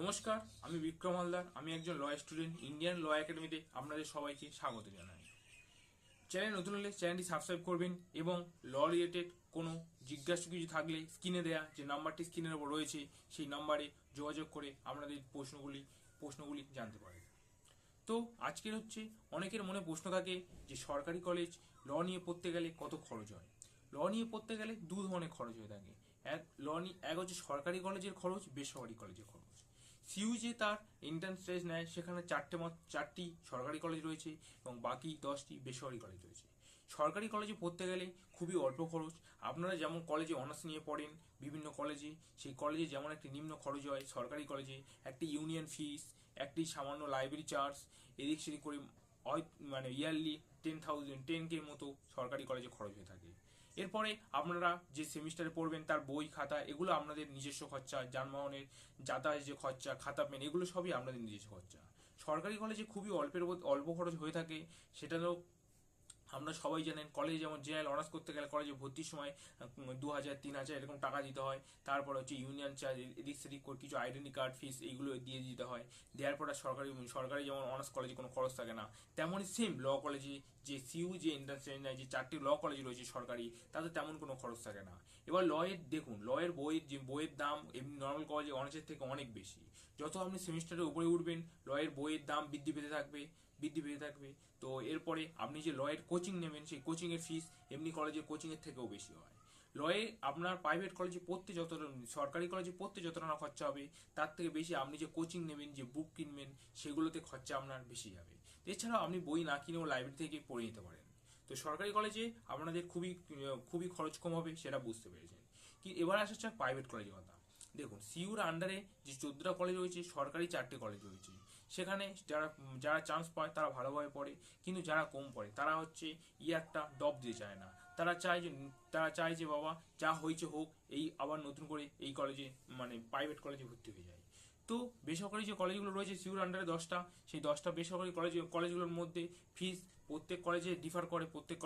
নমস্কার, আমি বিক্রম হালদার। আমি একজন ল স্টুডেন্ট। ইন্ডিয়ান ল একাডেমিতে আপনাদের সবাইকে স্বাগত জানাই। চ্যানেল নতুন হলে চ্যানেলটি সাবস্ক্রাইব করবেন এবং ল রিলেটেড কোনো জিজ্ঞাসা কিছু থাকলে স্ক্রিনে দেয়া যে নাম্বারটি স্ক্রিনের ওপর রয়েছে সেই নাম্বারে যোগাযোগ করে আপনাদের প্রশ্নগুলি জানতে পারেন। তো আজকের হচ্ছে অনেকের মনে প্রশ্ন থাকে যে সরকারি কলেজ ল নিয়ে পড়তে গেলে কত খরচ হয়। ল নিয়ে পড়তে গেলে দু ধরনের খরচ হয়ে থাকে। এক হচ্ছে সরকারি কলেজের খরচ, বেসরকারি কলেজের খরচ। সিইউ যে তার এন্ট্রান্স টেস্ট নেয় সেখানে চারটি সরকারি কলেজ রয়েছে এবং বাকি 10টি বেসরকারি কলেজ রয়েছে। সরকারি কলেজে পড়তে গেলে খুবই অল্প খরচ। আপনারা যেমন কলেজে অনার্স নিয়ে পড়েন বিভিন্ন কলেজে, সেই কলেজে যেমন একটি নিম্ন খরচ হয়, সরকারি কলেজে একটি ইউনিয়ন ফিস, একটি সামান্য লাইব্রেরি চার্জ, এদিক সেদিক করে মানে ইয়ারলি 10K মতো সরকারি কলেজে খরচ হয়ে থাকে। এরপরে আপনারা যে সেমিস্টারে পড়বেন তার বই খাতা এগুলো আপনাদের নিজস্ব খরচা, যানবাহনের যাতায়াত যে খরচা, খাতা পেন এগুলো সবই আপনাদের নিজস্ব খরচা। সরকারি কলেজে খুবই অল্প খরচ হয়ে থাকে। সেটাও আপনারা সবাই জানেন, কলেজে যেমন জেনারেল অনার্স করতে গেলে কলেজে ভর্তির সময় 2000-3000 এরকম টাকা দিতে হয়। তারপর হচ্ছে ইউনিয়ন চার্জ, এদিক সেদিক করে কিছু আইডেন্টি কার্ড ফিস এইগুলো দিয়ে দিতে হয়। দেওয়ার পর সরকারি যেমন অনার্স কলেজে কোনো খরচ থাকে না, তেমনই সেম ল কলেজে যে সিইউ যে এন্ট্রান্স নেয়, যে 4টি ল কলেজ রয়েছে সরকারি, তাতে তেমন কোনো খরচ থাকে না। এবার লয়ের দেখুন, লয়ের বইয়ের দাম এমনি নর্মাল কলেজে অনার্সের থেকে অনেক বেশি। যত আপনি সেমিস্টারের উপরে উঠবেন লয়ের বইয়ের দাম বৃদ্ধি পেতে থাকবে। তো এরপরে আপনি যে লয়ের কোচিং নেবেন সেই কোচিং এর ফিস এমনি কলেজের কোচিং এর থেকেও বেশি হয়। লয়ে আপনার প্রাইভেট কলেজে পড়তে যতটা, সরকারি কলেজে পড়তে যতটা না খরচা হবে তার থেকে বেশি আপনি যে কোচিং নেবেন, যে বুক কিনবেন সেগুলোতে খরচা আপনার বেশি যাবে। এছাড়াও আপনি বই না কিনেও লাইব্রেরি থেকে পড়ে নিতে পারেন। তো সরকারি কলেজে আপনাদের খুবই খরচ কম হবে, সেটা বুঝতে পেরেছেন। কি এবার আসা যাক প্রাইভেট কলেজের কথা। দেখুন, সিইউর আন্ডারে যে 14টা কলেজ রয়েছে, সরকারি 4টে কলেজ রয়েছে। সেখানে যারা চান্স পায় তারা ভালোভাবে পড়ে, কিন্তু যারা কম পড়ে তারা হচ্ছে একটা ডব দিতে চায় না। তারা চায় যে বাবা যা হয়েছে হোক, এই আবার নতুন করে এই কলেজে মানে প্রাইভেট কলেজে ভর্তি হয়ে যায়। তো বেসরকারি যে কলেজগুলো রয়েছে সিইউর আন্ডারে 10টা, সেই 10টা বেসরকারি কলেজগুলোর মধ্যে ফিস প্রত্যেক কলেজে ডিফার করে, প্রত্যেক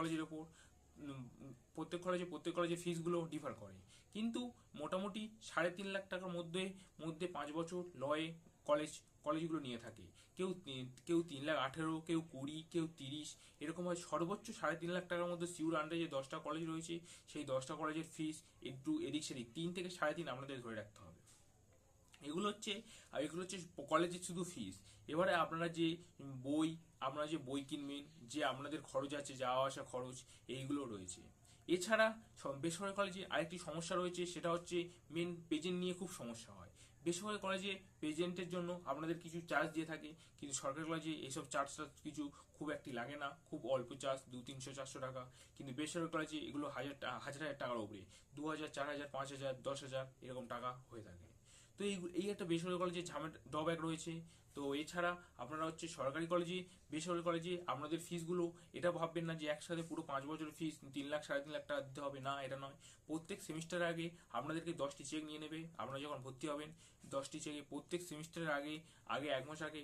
কলেজের ফিসগুলো ডিফার করে। কিন্তু মোটামুটি 3.5 লাখ টাকার মধ্যে 5 বছর লয়ে কলেজগুলো নিয়ে থাকে। কেউ 3,18,000, কেউ 20, কেউ 30, এরকম হয়। সর্বোচ্চ 3.5 লাখ টাকার মধ্যে সিইউর আন্ডারে যে 10টা কলেজ রয়েছে সেই 10টা কলেজের ফিস একটু এদিক সেদিক 3 থেকে 3.5 আপনাদের ধরে রাখতে হবে। এগুলো হচ্ছে কলেজের শুধু ফিস। এবারে আপনারা যে বই কিনবেন, যে আপনাদের খরচ আছে, যাওয়া আসা খরচ, এইগুলো রয়েছে। এছাড়া বেসরকারি কলেজে আরেকটি সমস্যা রয়েছে, সেটা হচ্ছে মেন প্রেজেন্ট নিয়ে খুব সমস্যা হয়। বেসরকারি কলেজে প্রেজেন্টের জন্য আপনাদের কিছু চার্জ দিয়ে থাকে, কিন্তু সরকারি কলেজে এইসব চার্জটা কিছু খুব একটি লাগে না, খুব অল্প চার্জ, 200-300-400 টাকা। কিন্তু বেসরকারি কলেজে এগুলো হাজার হাজার টাকার উপরে, 2,000, 4,000, 5,000, 10,000 এরকম টাকা হয়ে থাকে। তো এই একটা বেসরকারি কলেজে ড্রব্যাক রয়েছে। তো এছাড়া আপনারা হচ্ছে বেসরকারি কলেজে আপনাদের ফিসগুলো এটা ভাববেন না যে একসাথে পুরো 5 বছরের ফিস 3 লাখ 3.5 লাখ টাকা দিতে হবে, না, এটা নয়। প্রত্যেক সেমিস্টারের আগে আপনাদেরকে 10টি চেক নিয়ে নেবে। আপনারা যখন ভর্তি হবেন 10টি চেকে প্রত্যেক সেমিস্টারের আগে 1 মাস আগে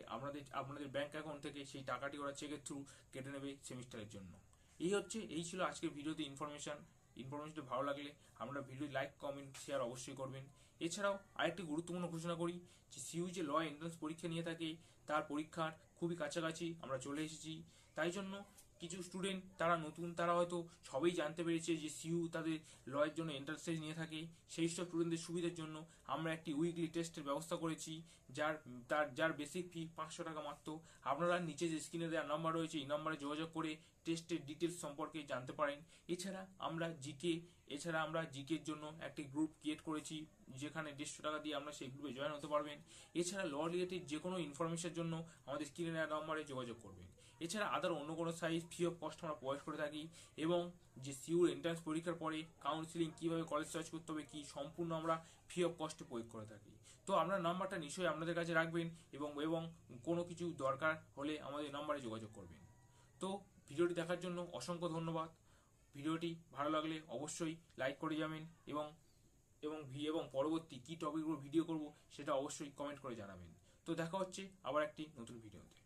আপনাদের ব্যাংক অ্যাকাউন্ট থেকে সেই টাকাটি ওরা চেকের থ্রু কেটে নেবে সেমিস্টারের জন্য। এই ছিল আজকের ভিডিওতে ইনফরমেশনটা ভালো লাগলে আপনারা ভিডিও লাইক, কমেন্ট, শেয়ার অবশ্যই করবেন। এছাড়াও আরেকটি গুরুত্বপূর্ণ ঘোষণা করি যে সিইউ যে ল এন্ট্রান্স পরীক্ষা নিয়ে থাকে তার পরীক্ষার খুবই কাছাকাছি আমরা চলে এসেছি। তাই জন্য কিছু স্টুডেন্ট তারা নতুন, তারা হয়তো সবাই জানতে পেরেছে যে সিইউ তাদের লয়ের জন্য এন্ট্রান্স টেস্ট নিয়ে থাকে। সেই সব স্টুডেন্টদের সুবিধার জন্য আমরা একটি উইকলি টেস্টের ব্যবস্থা করেছি, যার বেসিক ফি 500 টাকা মাত্র। আপনারা নিচে যে স্ক্রিনে দেওয়া নাম্বার রয়েছে এই নাম্বারে যোগাযোগ করে টেস্টের ডিটেলস সম্পর্কে জানতে পারেন। এছাড়া আমরা জিকের জন্য একটি গ্রুপ ক্রিয়েট করেছি, যেখানে 150 টাকা দিয়ে আমরা সেই গ্রুপে জয়েন হতে পারবেন। এছাড়া ল রিলেটেড যে কোনো ইনফরমেশনের জন্য আমাদের স্ক্রিনে দেওয়া নাম্বারে যোগাযোগ করবেন। এছাড়া আদার অন্য কোনো সাইজ ফ্রি অফ কস্ট আমরা প্রোভাইড করে থাকি, এবং যে সিইউর এন্ট্রান্স পরীক্ষার পরে কাউন্সিলিং কিভাবে কলেজ চয়েস করতে হবে কি সম্পূর্ণ আমরা ফ্রি অফ কস্টে প্রয়োগ করে থাকি। তো আপনার নাম্বারটা নিশ্চয়ই আপনাদের কাছে রাখবেন এবং কোনো কিছু দরকার হলে আমাদের নাম্বারে যোগাযোগ করবেন। তো ভিডিওটি দেখার জন্য অসংখ্য ধন্যবাদ। ভিডিওটি ভালো লাগলে অবশ্যই লাইক করে যাবেন এবং পরবর্তী কি টপিকগুলো ভিডিও করব সেটা অবশ্যই কমেন্ট করে জানাবেন। তো দেখা হচ্ছে আবার একটি নতুন ভিডিওতে।